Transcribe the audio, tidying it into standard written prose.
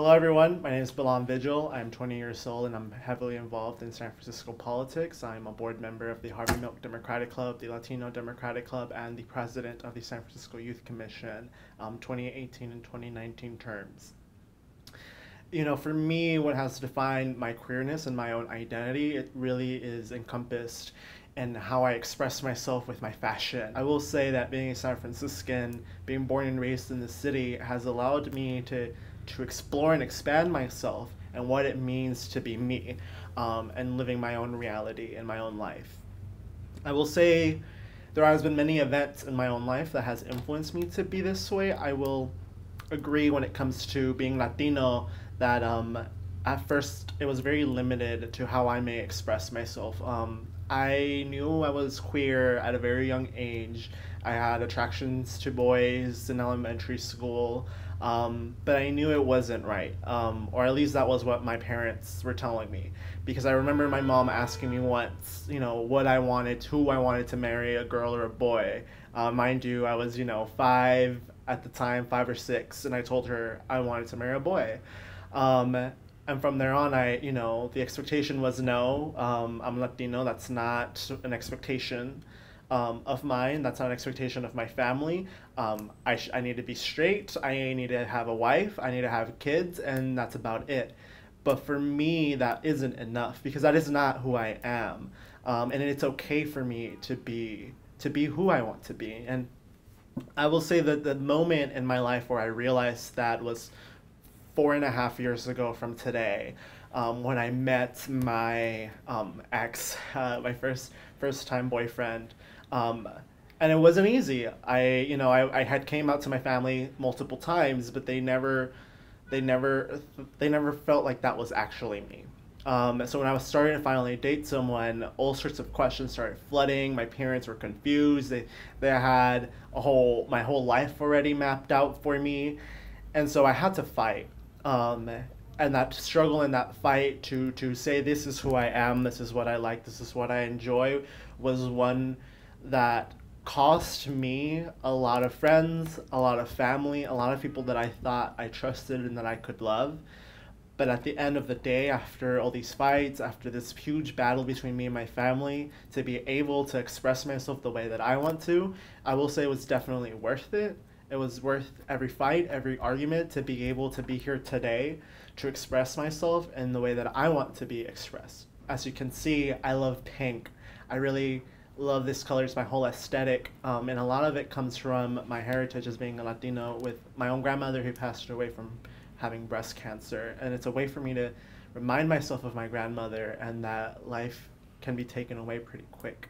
Hello everyone, my name is Bahlam Vigil. I'm 20 years old and I'm heavily involved in San Francisco politics. I'm a board member of the Harvey Milk Democratic Club, the Latino Democratic Club, and the president of the San Francisco Youth Commission, 2018 and 2019 terms. For me, what has defined my queerness and my own identity, it really is encompassed in how I express myself with my fashion. I will say that being a San Franciscan, being born and raised in the city, has allowed me to explore and expand myself and what it means to be me, and living my own reality in my own life. I will say there has been many events in my own life that has influenced me to be this way. I will agree when it comes to being Latino that at first it was very limited to how I may express myself. I knew I was queer at a very young age. I had attractions to boys in elementary school, but I knew it wasn't right, or at least that was what my parents were telling me. Because I remember my mom asking me once, what I wanted, who I wanted to marry, a girl or a boy. Mind you, I was, 5 at the time, 5 or 6, and I told her I wanted to marry a boy. And from there on, the expectation was no, I'm Latino, that's not an expectation of mine, that's not an expectation of my family. I need to be straight, I need to have a wife, I need to have kids, and that's about it. But for me, that isn't enough, because that is not who I am. And it's okay for me to be who I want to be. And I will say that the moment in my life where I realized that was 4.5 years ago from today, when I met my ex, my first time boyfriend, and it wasn't easy. I had came out to my family multiple times, but they never felt like that was actually me. So when I was starting to finally date someone, all sorts of questions started flooding. My parents were confused. They had my whole life already mapped out for me, and so I had to fight. And that struggle and that fight to say this is who I am, this is what I like, this is what I enjoy, was one that cost me a lot of friends, a lot of family, a lot of people that I thought I trusted and that I could love. But at the end of the day, after all these fights, after this huge battle between me and my family, to be able to express myself the way that I want to, I will say it was definitely worth it. It was worth every fight, every argument, to be able to be here today, to express myself in the way that I want to be expressed. As you can see, I love pink. I really love this color. It's my whole aesthetic, and a lot of it comes from my heritage as being a Latino, with my own grandmother who passed away from having breast cancer. And it's a way for me to remind myself of my grandmother and that life can be taken away pretty quick.